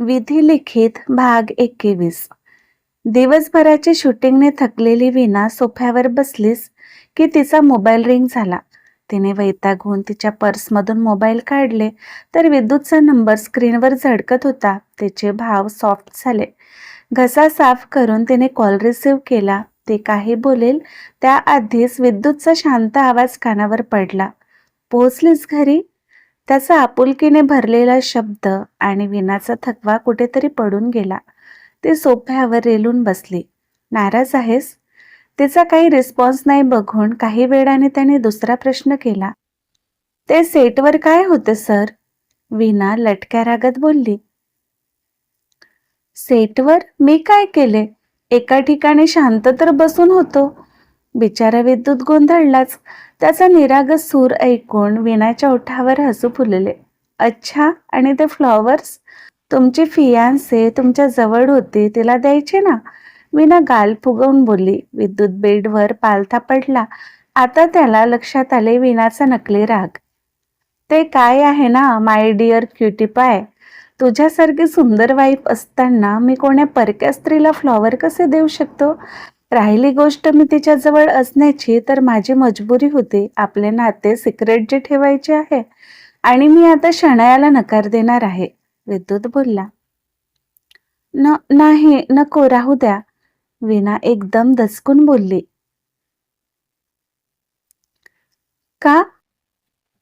विधी लिखित भाग 21. दिवसभराची शूटिंगने थकलेली वीणा सोफ्यावर बसलीस की तिचा मोबाईल रिंग झाला. तिने वैतागून तिच्या पर्समधून मोबाईल काढले तर विद्युतचा नंबर स्क्रीनवर झळकत होता. तिचे भाव सॉफ्ट झाले. घसा साफ करून तिने कॉल रिसीव्ह केला. ती काही बोलेल त्याआधीच विद्युतचा शांत आवाज कानावर पडला. पोहोचलीस घरी? त्याचा आपुलकीने भरलेला शब्द आणि विनाचा थकवा कुठेतरी पडून गेला. ती सोफ्यावर रेलून बसली. नाराज आहेस? तिचा काही रिस्पॉन्स नाही बघून काही वेळाने त्याने दुसरा प्रश्न केला. ते सेटवर काय होते सर? विना लटक्या रागात बोलली. सेटवर मी काय केले? एका ठिकाणी शांत तर बसून होतो. बिचारा विद्युत गोंधळलाच. त्याचा निरागस सूर ऐकून विनाच्या ओठावर हसू फुलले. अच्छा, आणि ते फ्लॉवर्स? तुमची फियांसे तुमच्या जवळ होती, तिला द्यायचे ना? विना गाल फुगवून बोलली. विद्युत बेडवर पालथा पडला. आता त्याला लक्षात आले विनाचा नकली राग. ते काय आहे ना माय डिअर क्युटी पाय, तुझ्यासारखी सुंदर वाईफ असताना मी कोण्या परक्या स्त्रीला फ्लॉवर कसे देऊ शकतो? राहिली गोष्ट मी तिच्याजवळ असण्याची, तर माझी मजबुरी होती. आपले नाते सिक्रेट जे ठेवायचे आहे, आणि मी आता शनायाला नकार देणार आहे. विद्युत बोलला. नाही, नको, राहू द्या. विना एकदम दचकून बोलली. का?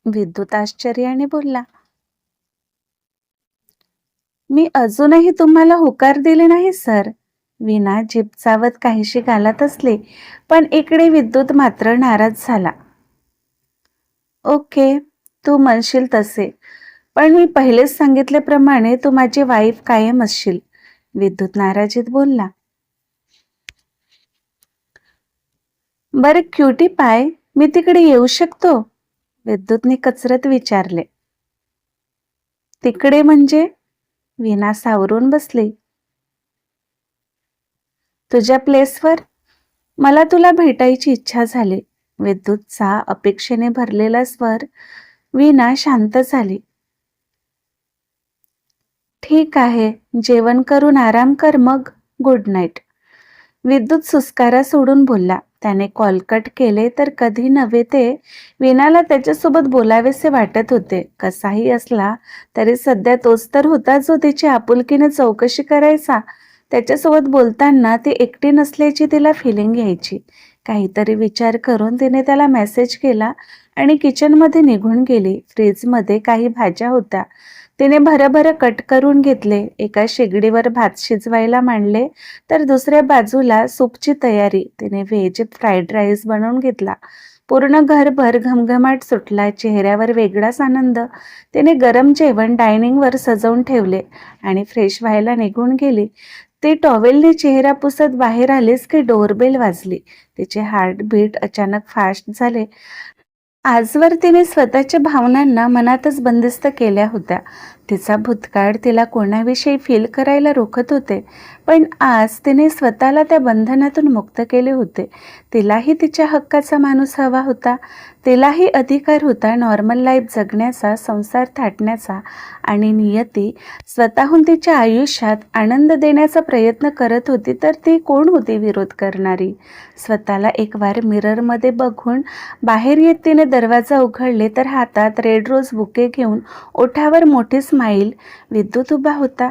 विद्युत आश्चर्याने बोलला. मी अजूनही तुम्हाला होकार दिले नाही सर. विना जीभ चावत काहीशी घालत असली, पण इकडे विद्युत मात्र नाराज झाला. ओके, तू म्हणशील तसे, पण मी पहिलेच सांगितल्याप्रमाणे तू माझी वाईफ कायम असशील. विद्युत नाराजीत बोलला. बरं क्युटी पाय, मी तिकडे येऊ शकतो? विद्युतने कचरत विचारले. तिकडे म्हणजे? विना सावरून बसली. तुझ्या प्लेसवर? मला तुला भेटायची इच्छा झाली. विद्युतचा अपेक्षेने भरलेला स्वर. विना शांत झाली. ठीक आहे, जेवण करून आराम कर मग. Good night. विद्युत सुस्कारा सोडून बोलला. त्याने कॉल कट केले तर कधी नव्हे ते विनाला त्याच्यासोबत बोलावेसे वाटत होते. कसाही असला तरी सध्या तोच तर होता जो तिची आपुलकीने चौकशी करायचा. त्याच्यासोबत बोलताना ती एकटी नसल्याची तिला फिलिंग यायची. काहीतरी विचार करून तिने त्याला मेसेज केला आणि किचनमध्ये निघून गेली. फ्रीजमध्ये काही भाज्या होत्या. तिने भरभर कट करून घेतले. एका शेगडीवर भात शिजवायला मांडले तर दुसऱ्या बाजूला सूपची तयारी. तिने व्हेज फ्राईड राईस बनवून घेतला. पूर्ण घरभर घमघमाट सुटला. चेहऱ्यावर वेगळाच आनंद. तिने गरम जेवण डायनिंगवर सजवून ठेवले आणि फ्रेश व्हायला निघून गेली. ती टॉवेलने चेहरा पुसत बाहेर आलीच की डोरबेल वाजली. तिचे हार्टबीट अचानक फास्ट झाले. आजवर तिने स्वतःच्या भावनांना मनातच बंदिस्त केल्या होत्या. तिचा भूतकाळ तिला कोणाविषयी फील करायला रोखत होते, पण आज तिने स्वतःला त्या बंधनातून मुक्त केले होते. तिलाही तिच्या हक्काचा माणूस हवा होता. तिलाही अधिकार होता नॉर्मल लाईफ जगण्याचा, संसार थाटण्याचा. आणि नियती स्वतःहून तिच्या आयुष्यात आनंद देण्याचा प्रयत्न करत होती, तर ती कोण होती विरोध करणारी? स्वतःला एक वार मिररमध्ये बघून बाहेर येत तिने दरवाजा उघडले तर हातात रेड रोज बुके घेऊन ओठावर मोठी स्माईल विद्युत उभा होता.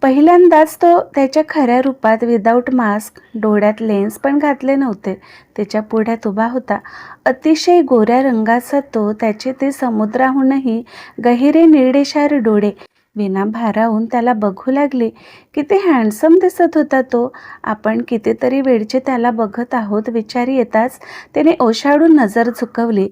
पहिल्यांदाच तो त्याच्या खऱ्या रूपात विदाऊट मास्क, डोळ्यात लेन्स पण घातले नव्हते. त्याच्या पुढ्यात उभा होता. अतिशय गोऱ्या रंगाचा तो, त्याचे ते समुद्राहूनही गहिरे निळेशार डोळे. विना भारावून त्याला बघू लागली. किती हँडसम दिसत होता तो. आपण कितीतरी वेळचे त्याला बघत आहोत विचार येताच त्याने ओशाडून नजर झुकवली.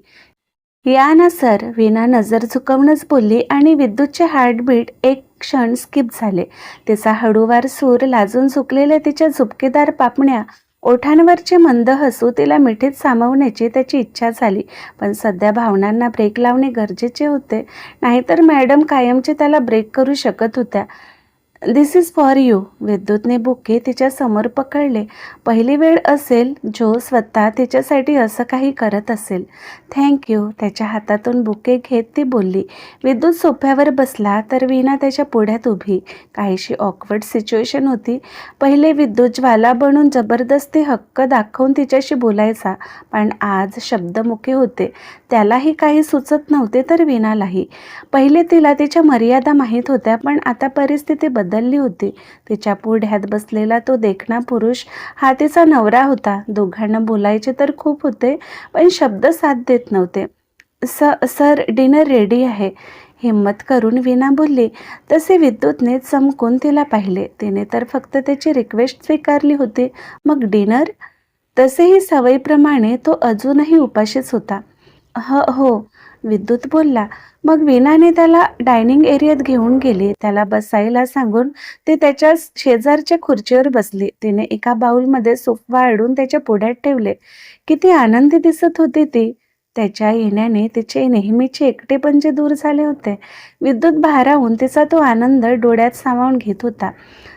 या ना सर, विना नजर झुकवूनच बोलली आणि विद्युतचे हार्टबीट एक क्षण स्किप झाले. तिचा हळूवार सूर, लाजून झुकलेल्या तिच्या झुपकेदार पापण्या, ओठांवरचे मंद हसू तिला मिठीत सामावण्याची त्याची इच्छा झाली. पण सध्या भावनांना ब्रेक लावणे गरजेचे होते, नाहीतर मॅडम कायमचे त्याला ब्रेक करू शकत होत्या. दिस इज फॉर यू. विद्युतने बुके तिच्या समोर पकडले. पहिली वेळ असेल जो स्वतः तिच्यासाठी असं काही करत असेल. थँक्यू. त्याच्या हातातून बुके घेत ती बोलली. विद्युत सोफ्यावर बसला तर वीणा त्याच्या पुढ्यात उभी. काहीशी ऑकवर्ड सिच्युएशन होती. पहिले विद्युत ज्वाला बनून जबरदस्ती हक्क दाखवून तिच्याशी बोलायचा, पण आज शब्दमुखे होते. त्यालाही काही सुचत नव्हते तर वीणालाही. पहिले तिला तिच्या मर्यादा माहीत होत्या, पण आता परिस्थिती बदलली होती. तिच्या पुढ्यात बसलेला तो देखणा पुरुष हा तिचा नवरा होता. दोघांना बोलायचे तर खूप होते, पण शब्द साथ देत नव्हते. सर, डिनर रेडी आहे, हिम्मत करून वीणा बोलली. तसे विद्युतने चमकून तिला पाहिले. तिने तर फक्त त्याची रिक्वेस्ट स्वीकारली होती, मग डिनर? तसेही सवयीप्रमाणे तो अजूनही उपाशीच होता. हो, विद्युत बोलला. मग वीणाने त्याला डायनिंग एरियात घेऊन गेली. त्याला बसायला सांगून ते त्याच्या शेजारच्या खुर्चीवर बसली. तिने एका बाउलमध्ये सूप वाढून त्याच्या पुढ्यात ठेवले. किती आनंदी दिसत होती ती. त्याच्या येण्याने तिचे नेहमीचे एकटेपणजे दूर झाले होते. विद्युत भारावून तिचा तो आनंद डोळ्यात सामावून घेत होता.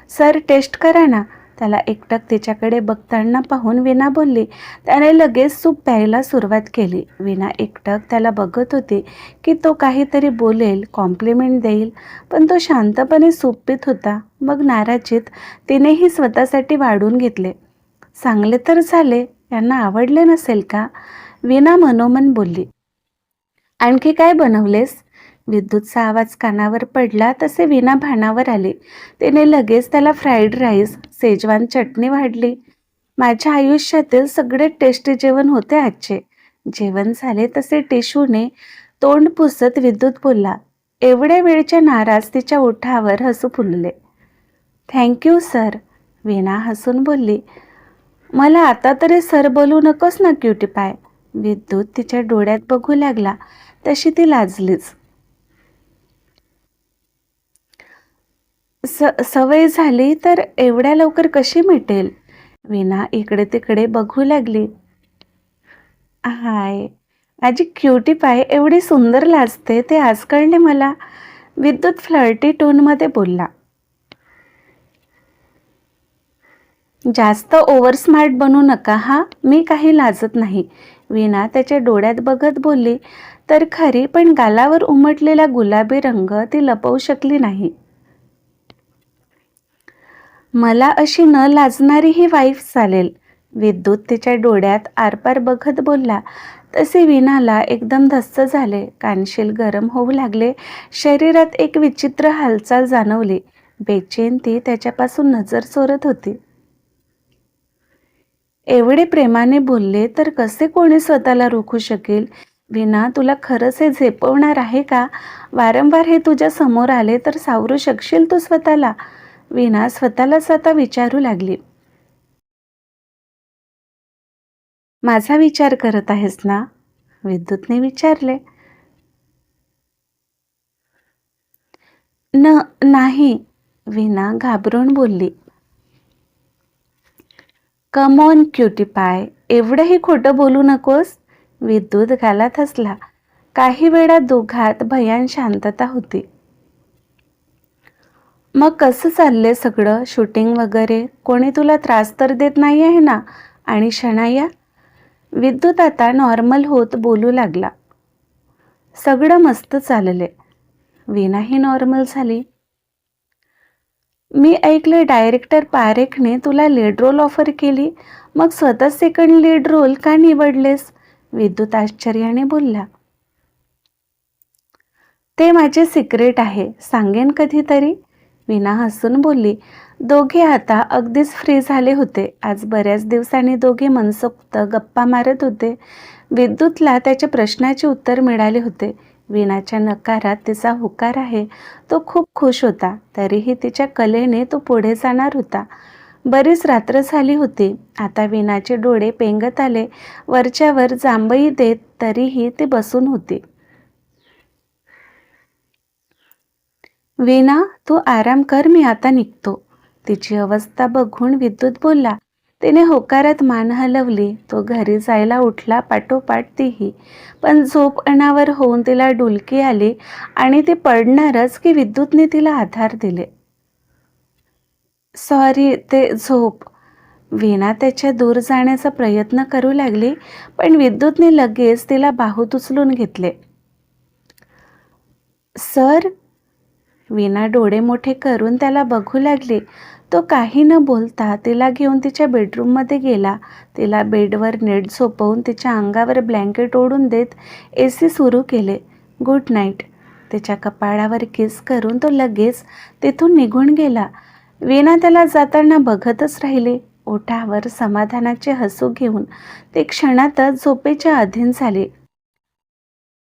सर, टेस्ट करा ना. त्याला एकटक तिच्याकडे बघताना पाहून वीणा बोलली. त्याने लगेच सूप प्यायला सुरुवात केली. वीणा एकटक त्याला बघत होती की तो काहीतरी बोलेल, कॉम्प्लिमेंट देईल, पण तो शांतपणे सूप पित होता. मग नाराजीत तिनेही स्वतःसाठी वाढून घेतले. चांगले तर झाले, यांना आवडले नसेल का? वीणा मनोमन बोलली. आणखी काय बनवलेस? विद्युतचा आवाज कानावर पडला तसे वीणा भानावर आली. तिने लगेच त्याला फ्राईड राईस, शेजवान चटणी वाढली. माझ्या आयुष्यातील सगळे टेस्टी जेवण होते आजचे. जेवण झाले तसे टिशूने तोंड पुसत विद्युत बोलला. एवढ्या वेळच्या नाराज तिच्या ओठावर हसू फुलले. Thank you sir. वीणा हसून बोलली. मला आता तरी सर बोलू नकोस ना क्युटी पाय. विद्युत तिच्या डोळ्यात बघू लागला. तशी ती लाजलीच. सवय झाली तर एवढ्या लवकर कशी मिटेल? वीणा इकडे तिकडे बघू लागली. हाय, माझी क्युटी पाय एवढी सुंदर लाजते ते आज कळले मला. विद्युत फ्लर्टी टोनमध्ये बोलला. जास्त ओव्हर स्मार्ट बनू नका हा, मी काही लाजत नाही. वीणा त्याच्या डोळ्यात बघत बोलली तर खरी, पण गालावर उमटलेला गुलाबी रंग ती लपवू शकली नाही. मला अशी न लाजणारी ही वाईफ चालेल. विद्युत तिच्या डोळ्यात आरपार बघत बोलला. तसे वीणाला एकदम धस्स झाले. कानशील गरम होऊ लागले. शरीरात एक विचित्र हालचाल जाणवली. बेचैन ती त्याच्यापासून नजर चोरत होती. एवढे प्रेमाने बोलले तर कसे कोणी स्वतःला रोखू शकेल? वीणा, तुला खरंच हे झेपवणार आहे का? वारंवार हे तुझ्या समोर आले तर सावरू शकशील तू स्वतःला? वीणा स्वतःलाच आता विचारू लागली. माझा विचार करत आहेस ना? विद्युतने विचारले. नाही. वीणा घाबरून बोलली. कम ऑन क्युटी पाय, एवढंही खोटं बोलू नकोस. विद्युत गालात हसला. काही वेळा दोघात भयान शांतता होती. मग कसं चाललंय सगळं? शूटिंग वगैरे? कोणी तुला त्रास तर देत नाही आहे ना? आणि शनाया? विद्युत आता नॉर्मल होत बोलू लागला. सगळं मस्त चालले. वीणाही नॉर्मल झाली. मी ऐकले डायरेक्टर पारेखने तुला लीड रोल ऑफर केली, मग स्वतः सेकंड लीड रोल का निवडलेस? विद्युत आश्चर्याने बोलला. ते माझे सिक्रेट आहे, सांगेन कधीतरी. वीणा हसून बोलली. दोघे आता अगदीच फ्री झाले होते. आज बऱ्याच दिवसांनी दोघे मनसोक्त गप्पा मारत होते. विद्युतला त्याच्या प्रश्नाचे उत्तर मिळाले होते. वीणाच्या नकारात तिचा होकार आहे. तो खूप खुश होता. तरीही तिच्या कलेने तो पुढे जाणार होता. बरीच रात्र झाली होती. आता वीणाचे डोळे पेंगत आले. वरच्यावर जांभई देत तरीही ती बसून होती. वीणा, तू आराम कर, मी आता निघतो. तिची अवस्था बघून विद्युत बोलला. तिने होकारात मान हलवली. तो घरी जायला उठला, पाठोपाठ तीही. पण झोप अनावर होऊन तिला डुलकी आली आणि ती पडणारच की विद्युतने तिला आधार दिले. सॉरी, ते झोप. वीणा त्याच्या दूर जाण्याचा प्रयत्न करू लागली, पण विद्युतने लगेच तिला बाहूत उचलून घेतले. सर. वीणा डोळे मोठे करून त्याला बघू लागली. तो काही न बोलता तिला घेऊन तिच्या बेडरूममध्ये गेला. तिला बेडवर नीट झोपवून तिच्या अंगावर ब्लँकेट ओढून देत AC सुरू केले. Good night. तिच्या कपाळावर किस करून तो लगेच तिथून निघून गेला. वीणा त्याला जाताना बघतच राहिली. ओठावर समाधानाचे हसू घेऊन ती क्षणातच झोपेच्या अधीन झाली.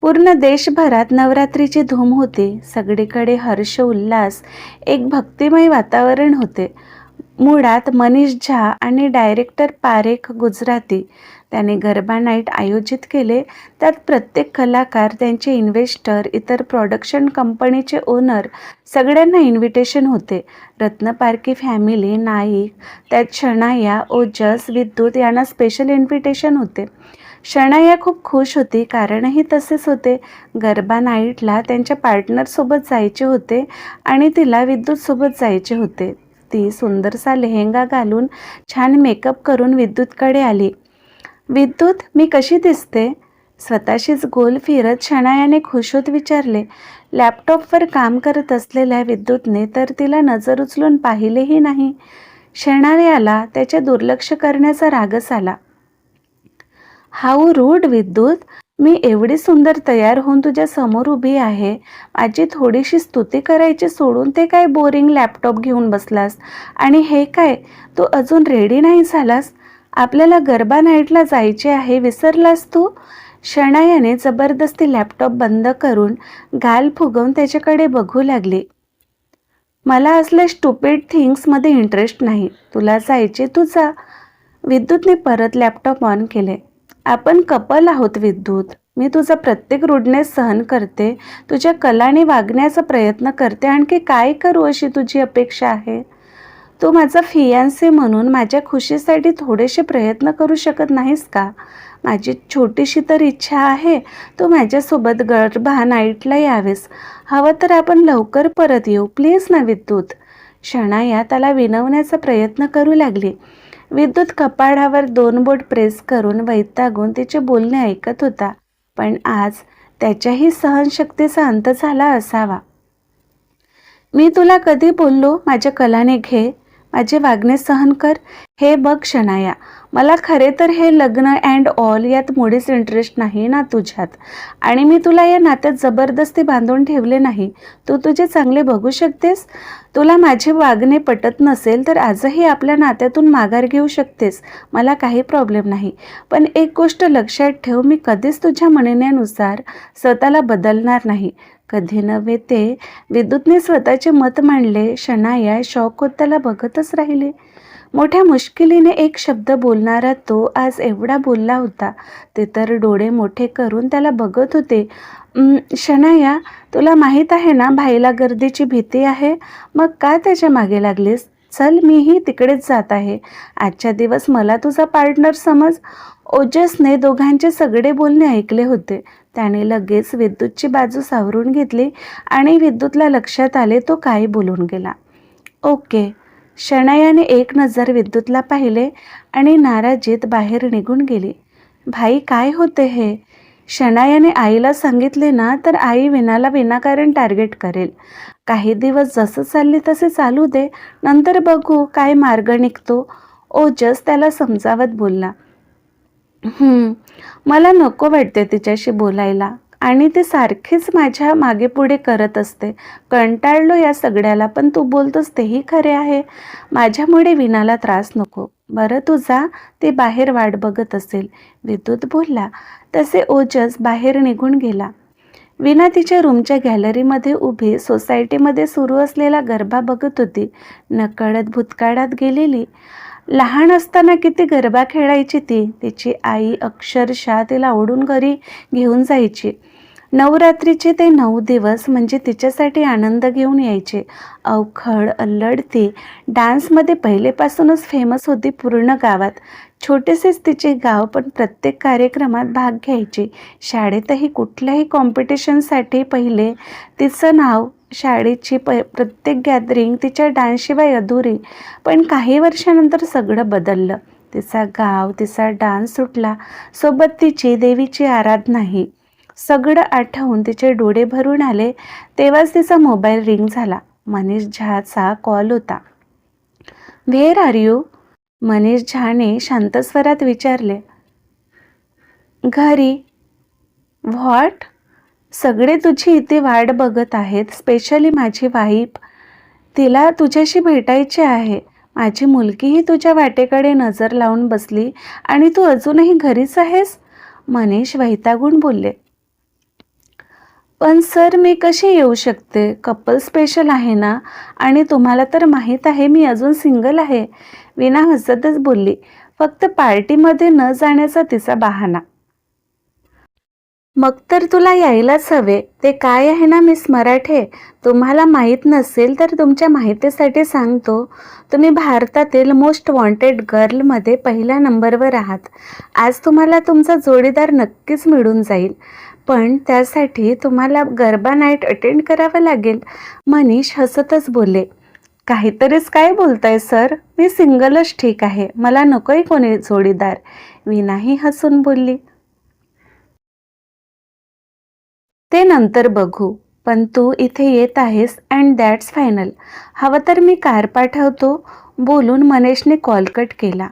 पूर्ण देशभरात नवरात्रीची धूम होती. सगळीकडे हर्ष उल्हास, एक भक्तिमय वातावरण होते. मुळात मनीष झा आणि डायरेक्टर पारेख गुजराती त्यांनी गरबा नाईट आयोजित केले. त्यात प्रत्येक कलाकार, त्यांचे इन्व्हेस्टर, इतर प्रोडक्शन कंपनीचे ओनर सगळ्यांना इन्व्हिटेशन होते. रत्नपारखी फॅमिली, नाईक, त्यात शनाया, ओजस, विद्युत यांना स्पेशल इन्व्हिटेशन होते. शनाया खूप खुश होती, कारणही तसेच होते. गरबा नाईटला त्यांच्या पार्टनरसोबत जायचे होते आणि तिला विद्युतसोबत जायचे होते. ती सुंदरसा लेहेंगा घालून छान मेकअप करून विद्युतकडे आली. विद्युत, मी कशी दिसते? स्वतःशीच गोल फिरत शनायाने खुश होत विचारले. लॅपटॉपवर काम करत असलेल्या विद्युतने तर तिला नजर उचलून पाहिलेही नाही. शनायाला त्याच्या दुर्लक्ष करण्याचा रागच आला. हाऊ रूड विद्युत. मी एवढी सुंदर तयार होऊन तुझ्या समोर उभी आहे. माझी थोडीशी स्तुती करायची सोडून ते काय बोरिंग लॅपटॉप घेऊन बसलास. आणि हे काय, तू अजून रेडी नाही झालास? आपल्याला गरबा नाईटला जायचे आहे, विसरलास तू? शनायाने जबरदस्ती लॅपटॉप बंद करून गाल फुगवून त्याच्याकडे बघू लागली. मला असल्या स्टुपिड थिंग्समध्ये इंटरेस्ट नाही. तुला जायचे तू जा. विद्युतने परत लॅपटॉप ऑन केले. आपण कपल आहोत विद्युत. मी तुझा प्रत्येक रूडनेस सहन करते, तुझ्या कलाने वागण्याचा प्रयत्न करते. आणखी काय करू अशी तुझी अपेक्षा आहे? तू माझा फियांसे म्हणून माझ्या खुशीसाठी थोडेसे प्रयत्न करू शकत नाहीस का? माझी छोटीशी तर इच्छा आहे, तू माझ्यासोबत गरबा नाईटला यावेस. हवं तर आपण लवकर परत येऊ, प्लीज ना विद्युत. शनाया त्याला विनवण्याचा प्रयत्न करू लागली. विद्युत कपाळावर 2 बोट प्रेस करून वैतागून तिचे बोलणे ऐकत होता. पण आज त्याच्याही सहनशक्तीचा अंत झाला असावा. मी तुला कधी बोललो माझ्या कलाने घे, माझे वागणे सहन कर? हे बघ शनाया, मला खरे तर हे लग्न अँड ऑल यात मुळीच इंटरेस्ट नाही ना तुझ्यात. आणि मी तुला या नात्यात जबरदस्ती बांधून ठेवले नाही. तू तुझे चांगले बघू शकतेस. तुला माझे वागणे पटत नसेल तर आजही आपल्या नात्यातून माघार घेऊ शकतेस. मला काही प्रॉब्लेम नाही. पण एक गोष्ट लक्षात ठेव, मी कधीच तुझ्या म्हणण्यानुसार स्वतःला बदलणार नाही. कधी नव्हे ते. विद्युतने स्वतःचे मत मांडले. शनाया शॉक होत त्याला बघतच राहिले. मोठ्या मुश्किलीने एक शब्द बोलणारा तो आज एवढा बोलला होता. ते तर डोळे मोठे करून त्याला बघत होते. शनाया, तुला माहीत आहे ना भाईला गर्दीची भीती आहे. मग का त्याच्या मागे लागलीस? चल, मीही तिकडेच जात आहे. आजच्या दिवस मला तुझा पार्टनर समज. ओजसने दोघांचे सगळे बोलणे ऐकले होते. त्याने लगेच विद्युतची बाजू सावरून घेतली आणि विद्युतला लक्षात आले तो काय बोलून गेला. ओके. शनायाने एक नजर विद्युतला पाहिले आणि नाराजीत बाहेर निघून गेली. भाई, काय होते हे? शनायाने आईला सांगितले ना तर आई वीणाला विनाकारण टार्गेट करेल. काही दिवस जसं चालले तसे चालू दे, नंतर बघू काय मार्ग निघतो. ओजस त्याला समजावत बोलला. मला नको वाटते तिच्याशी बोलायला आणि ती सारखीच माझ्या मागे पुढे करत असते. कंटाळलो या सगळ्याला. पण तू बोलतोस तेही खरे आहे. माझ्यामुळे वीणाला त्रास नको. बरं तू जा, ते बाहेर वाट बघत असेल. विद्युत बोलला. तसे ओजस बाहेर निघून गेला. वीणा तिच्या रूमच्या गॅलरीमध्ये उभी सोसायटीमध्ये सुरू असलेला गरबा बघत होती. नकळत भूतकाळात गेलेली. लहान असताना किती गरबा खेळायची ती. तिची आई अक्षरशः तिला ओढून घरी घेऊन जायची. नवरात्रीचे ते 9 दिवस म्हणजे तिच्यासाठी आनंद घेऊन यायचे. अवखळ, अल्लड ती डान्समध्ये पहिलेपासूनच फेमस होती पूर्ण गावात. छोटेसेच तिचे गाव, पण प्रत्येक कार्यक्रमात भाग घ्यायची. शाळेतही कुठल्याही कॉम्पिटिशनसाठी पहिले तिचं नाव शाळेची प्रत्येक गॅदरिंग तिच्या डान्सशिवाय अधुरी. पण काही वर्षानंतर सगळं बदललं. तिचा गाव, तिचा डान्स सुटला, सोबत तिची देवीची आराधनाही. सगळं आठवून तिचे डोळे भरून आले. तेव्हाच तिचा मोबाईल रिंग झाला. मनीष झाचा कॉल होता. Where are you? मनीष झाने शांत स्वरात विचारले. घरी. व्हॉट? सगळे तुझी इथे वाट बघत आहेत, स्पेशली माझी वाईफ. तिला तुझ्याशी भेटायचे आहे. माझी मुलगीही तुझ्या वाटेकडे नजर लावून बसली आणि तू अजूनही घरीच आहेस? मनीष वैतागून बोलले. पण सर, मी कशी येऊ शकते? कपल स्पेशल आहे ना, आणि तुम्हाला तर माहीत आहे मी अजून सिंगल आहे. वीणा हसतच बोलली. फक्त पार्टीमध्ये न जाण्याचा तिचा बहाणा. मग तर तुला यायलाच हवे. ते काय आहे ना मिस मराठे, तुम्हाला माहीत नसेल तर तुमच्या माहितीसाठी सांगतो. तुम्ही भारतातील मोस्ट वॉन्टेड गर्लमध्ये पहिल्या नंबरवर आहात. आज तुम्हाला तुमचा जोडीदार नक्कीच मिळून जाईल, पण त्यासाठी तुम्हाला गरबा नाईट अटेंड करावं लागेल. मनीष हसतच बोलले. काहीतरीच काय बोलताय सर? मी सिंगलच ठीक आहे. मला नकोय कोणी जोडीदार. वीणाही हसून बोलली. ते नंतर बघू, पण तू इथे येत आहेस अँड दॅट्स फायनल. हवं तर मी कार पाठवतो. बोलून मनीषने कॉल कट केला.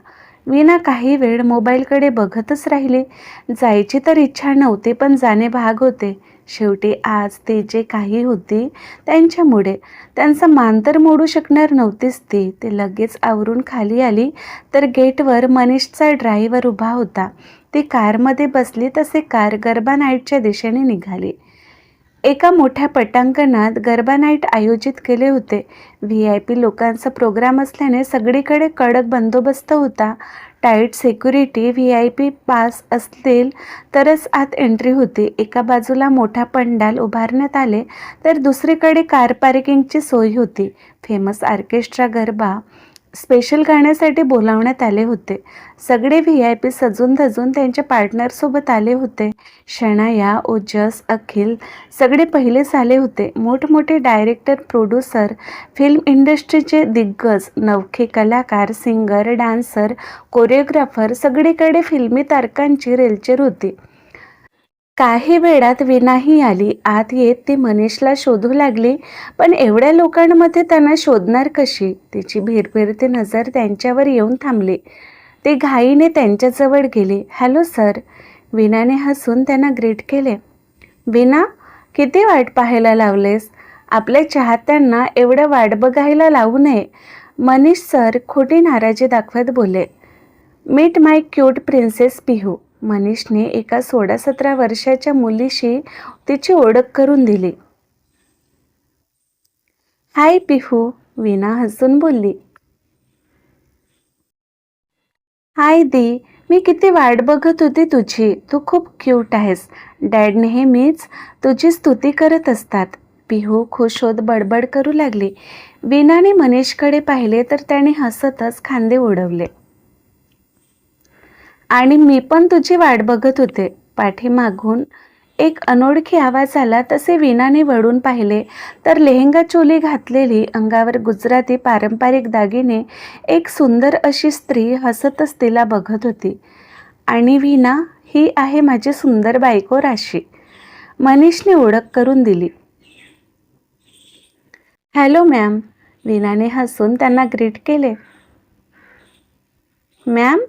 वीणा काही वेळ मोबाईलकडे बघतच राहिली. जायची तर इच्छा नव्हती, पण जाणे भाग होते. शेवटी आज ते जे काही होती त्यांच्यामुळे. त्यांचा मान तर मोडू शकणार नव्हतीच ती. ते लगेच आवरून खाली आली तर गेटवर मनीषचा ड्रायव्हर उभा होता. ती कारमध्ये बसली तसे कार गरबा नाईटच्या दिशेने निघाली. एका मोठ्या पटांगणात गरबा नाईट आयोजित केले होते. VIP लोकांचा प्रोग्राम असल्याने सगळीकडे कडक बंदोबस्त होता. Tight security. VIP पास असतील तरच आत एंट्री होती. एका बाजूला मोठा पंडाल उभारण्यात आले तर दुसरीकडे कार पार्किंगची सोय होती. फेमस ऑर्केस्ट्रा गरबा स्पेशल गाण्यासाठी बोलावण्यात आले होते. सगळे VIP सजून धजून त्यांच्या पार्टनरसोबत आले होते. शनाया, ओजस, अखिल सगळे पहिलेच आले होते. मोठमोठे डायरेक्टर, प्रोड्युसर, फिल्म इंडस्ट्रीचे दिग्गज, नवखे कलाकार, सिंगर, डान्सर, कोरिओग्राफर, सगळीकडे फिल्मी तारकांची रेलचेल होती. काही वेळात वीणाही आली. आत येत ती मनीषला शोधू लागली, पण एवढ्या लोकांमध्ये त्यांना शोधणार कशी? तिची भिरभिरती नजर त्यांच्यावर येऊन थांबली. ती घाईने त्यांच्याजवळ गेली. Hello sir. वीणाने हसून त्यांना ग्रीट केले. वीणा, किती वाट पाहायला लावलेस? आपल्या चाहत्यांना एवढं वाट बघायला लावू नये. मनीष सर खोटी नाराजी दाखवत बोलले. मीट माय क्यूट प्रिन्सेस पिहू. मनीषने एका 16-17 वर्षाच्या मुलीशी तिची ओळख करून दिली. हाय पिहू. वीणा हसून बोलली. हाय दी. मी किती वाट बघत होती तुझी. तू खूप क्यूट आहेस. डॅड नेहमीच तुझी स्तुती करत असतात. पिहू खुश होत बडबड करू लागली. वीणाने मनीषकडे पाहिले तर त्याने हसतच खांदे उडवले. आणि मी पण तुझी वाट बघत होते. पाठीमागून एक अनोळखी आवाज आला. तसे वीणाने वळून पाहिले तर लेहंगा चोली घातलेली, अंगावर गुजराती पारंपरिक दागिने, एक सुंदर अशी स्त्री हसतच तिला बघत होती. आणि वीणा, ही आहे माझी सुंदर बायको राशी. मनीषने ओळख करून दिली. Hello ma'am. वीणाने हसून त्यांना ग्रीट केले. मॅम?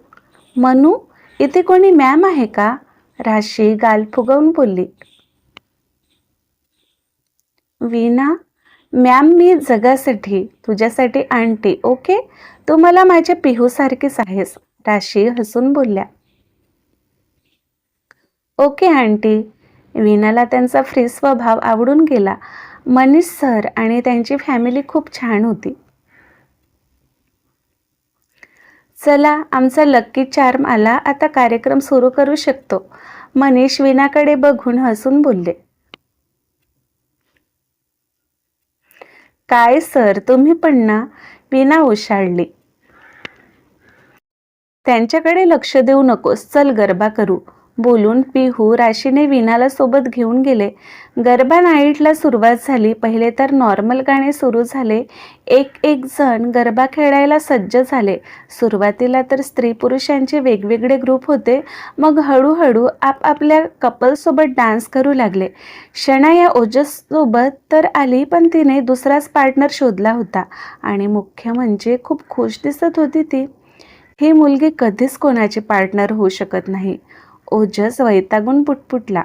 मनू, इथे कोणी मॅम आहे का? राशी गाल फुगवून बोलली. वीणा, मॅम मी जगासाठी, तुझ्यासाठी आंटी. ओके, तू मला माझ्या पिहूसारखीच आहेस. राशी हसून बोलल्या. Okay aunty. वीणाला त्यांचा फ्री स्वभाव आवडून गेला. मनीष सर आणि त्यांची फॅमिली खूप छान होती. चला, आमचा लक्की चार्म आला. आता कार्यक्रम सुरू करू शकतो. मनीष वीणाकडे बघून हसून बोलले. काय सर, तुम्ही पण ना? वीणा ओशाळली. त्यांच्याकडे लक्ष देऊ नकोस. चल गरबा करू. बोलून पिहू राशीने वीणाला सोबत घेऊन गेले. गरबा नाईटला सुरुवात झाली. पहिले तर नॉर्मल गाणे सुरू झाले. एक एक जण गरबा खेळायला सज्ज झाले. सुरुवातीला तर स्त्री पुरुषांचे वेगवेगळे ग्रुप होते. मग हळूहळू आपापल्या कपलसोबत डान्स करू लागले. शना या ओजससोबत तर आली, पण तिने दुसराच पार्टनर शोधला होता आणि मुख्य म्हणजे खूप खुश दिसत होती ती. ही मुलगी कधीच कोणाची पार्टनर होऊ शकत नाही. ओजस वैतागून पुटपुटला.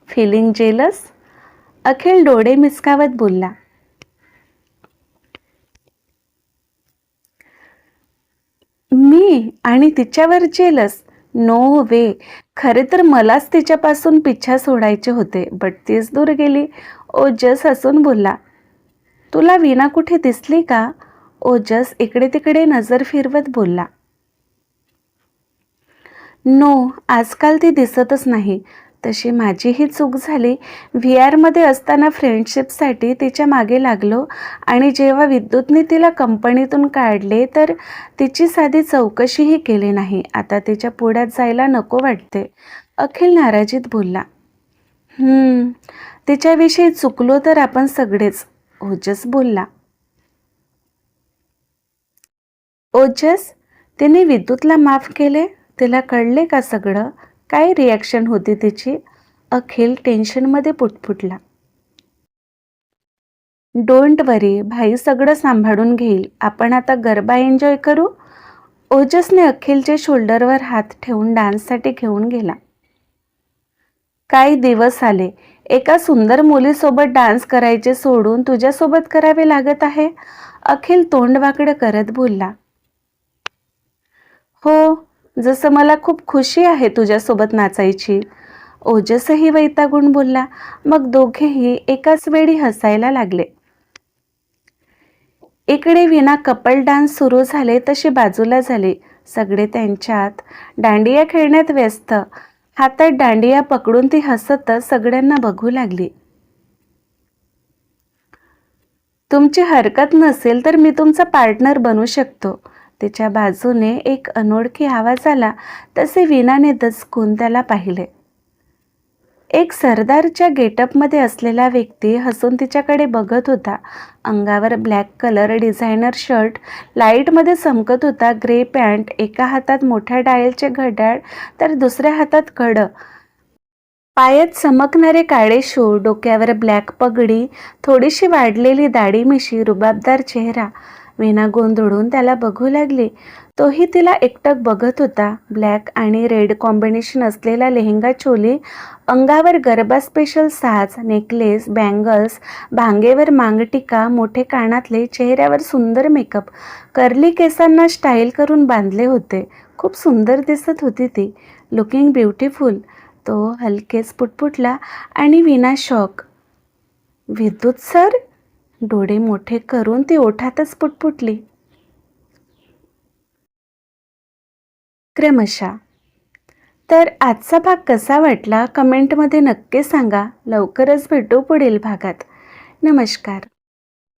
Feeling jealous? अखिल डोळे मिचकावत बोलला. मी आणि तिच्यावर जेलस? नो वे. खरे तर मलाच तिच्यापासून पिच्छा सोडायचे होते, बट तीच दूर गेली. ओजस हसून बोलला. तुला वीणा कुठे दिसली का? ओजस इकडे तिकडे नजर फिरवत बोलला. नो, आजकाल ती दिसतच नाही. तशी माझीही चूक झाली. व्ही आरमध्ये असताना फ्रेंडशिपसाठी तिच्या मागे लागलो आणि जेव्हा विद्युतने तिला कंपनीतून काढले तर तिची साधी चौकशीही केली नाही. आता तिच्या पुढ्यात जायला नको वाटते. अखिल नाराजीत बोलला. तिच्याविषयी चुकलो तर आपण सगळेच, ओजस बोलला. ओजस, तिने विद्युतला माफ केले? तिला कळले का सगळं? काय रिॲक्शन होती तिची? अखिल टेन्शनमध्ये पुटपुटला. डोंट वरी, भाई सगळं सांभाळून घेईल. आपण आता गरबा एन्जॉय करू. ओजसने अखिलच्या शोल्डरवर हात ठेवून डान्ससाठी घेऊन गेला. काय दिवस आले. एका सुंदर मुलीसोबत डान्स करायचे सोडून तुझ्यासोबत करावे लागत आहे. अखिल तोंड वाकडं करत बोलला. हो, जसं मला खूप खुशी आहे तुझ्यासोबत नाचायची. ओजसही वैतागून बोलला. मग दोघेही एकाच वेळी हसायला लागले. इकडे विना कपल डान्स सुरू झाले तशी बाजूला झाली. सगळे त्यांच्यात दांडिया खेळण्यात व्यस्त. हातात दांडिया पकडून ती हसतच सगळ्यांना बघू लागली. तुमची हरकत नसेल तर मी तुमचा पार्टनर बनू शकतो. तिच्या बाजूने एक अनोळखी आवाज आला. तसे विनाने दचकून त्याला पाहिले. एक सरदारच्या गेटअपमध्ये असलेला व्यक्ती हसून तिच्याकडे बघत होता. अंगावर ब्लॅक कलर डिझायनर शर्ट लाईटमध्ये चमकत होता. ग्रे पॅन्ट, एका हातात मोठ्या डायलचे घड्याळ तर दुसऱ्या हातात कड. पायात चमकणारे काळे शू, डोक्यावर ब्लॅक पगडी, थोडीशी वाढलेली दाढी मिशी, रुबाबदार चेहरा. वीणा गोंधळून त्याला बघू लागली. तोही तिला एकटक बघत होता. ब्लॅक आणि रेड कॉम्बिनेशन असलेला लेहंगा चोली, अंगावर गरबा स्पेशल साज, नेकलेस, बँगल्स, भांगेवर मांगटिका, मोठे कानातले, चेहऱ्यावर सुंदर मेकअप, कर्ली केसांना स्टाईल करून बांधले होते. खूप सुंदर दिसत होती ती. Looking beautiful. तो हलकेच पुटपुटला आणि विना शॉक. विद्युत सर? डोळे मोठे करून ती ओठातच पुटपुटली. क्रमशः. तर आजचा भाग कसा वाटला कमेंटमध्ये नक्की सांगा. लवकरच भेटू पुढील भागात. नमस्कार.